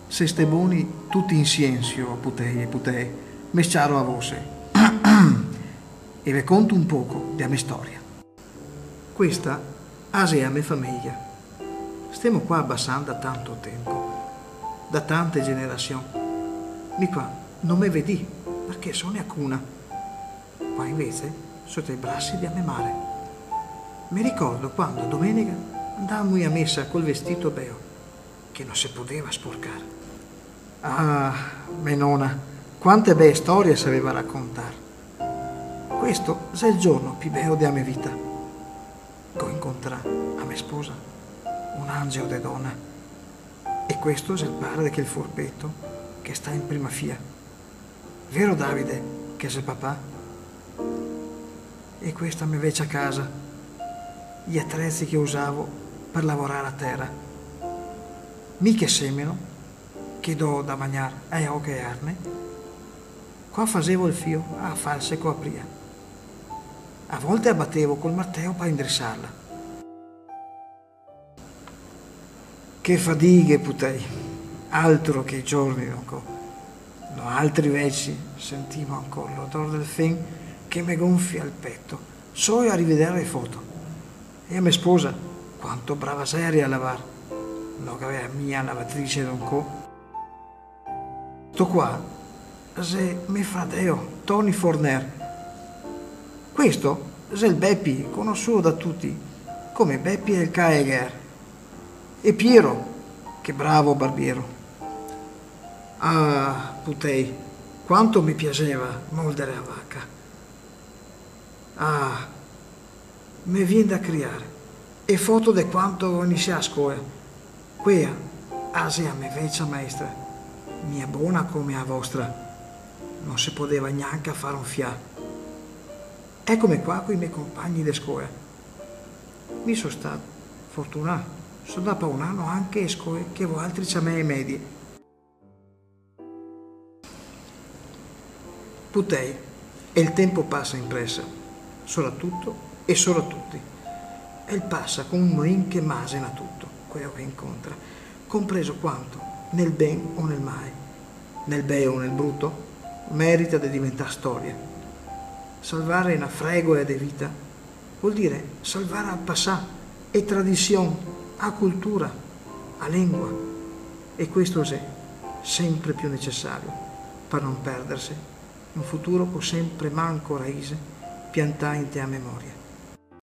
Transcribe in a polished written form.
Se ste buoni tutti insieme, putei, mesciaro a voce. E ve conto un poco della mia storia. Questa ase a mia famiglia. Stiamo qua abbassando da tanto tempo, da tante generazioni. Mi qua non me vedi perché sono a cuna. Qua invece sotto i bracci di a mia mare. Mi ricordo quando domenica andammo a messa col vestito beo, che non si poteva sporcare. Ah, mia nonna, quante belle storie sapeva raccontare. Questo è il giorno più bello della mia vita. Che ho incontrato a mia sposa, un angelo di donna. E questo è il padre che il furbetto che sta in prima fila. Vero Davide, che è il papà? E questa mia vecchia casa, gli attrezzi che usavo per lavorare a terra. Mica semeno, che do da mangiare a oche e arne. Qua facevo il fio a false copria. A volte abbattevo col martello per indrizzarla. Che fatiche, putei, altro che i giorni, no, altri veci sentivo ancora l'odore del fen che mi gonfia il petto, solo a rivedere le foto. E a mia sposa, quanto brava seria a lavare, no che aveva mia lavatrice d'onco. Sto qua, è mio fratello, Tony Forner. Questo è il Beppi, conosciuto da tutti, come Beppi e il Kaeger. E Piero, che bravo barbiero. Ah, putei, quanto mi piaceva moldere a vacca. Ah, mi viene da criare. E foto di quanto iniziai a scuola. Quella, asia mia vecchia maestra, mia buona come a vostra, non si poteva neanche fare un fiato. Eccomi qua con i miei compagni di scuola. Mi sono stato fortunato, sono dato un anno anche a scuola che voi altri c'è me e medie. Putei, e il tempo passa in pressa, soprattutto e solo a tutti. E il passa con un moin che masena tutto, quello che incontra, compreso quanto, nel ben o nel male, nel bello o nel brutto, merita di diventare storia. Salvare una fregola di vita vuol dire salvare al passato e tradizione, a cultura, a lingua. E questo è sempre più necessario per non perdersi un futuro con sempre manco raise piantante a memoria.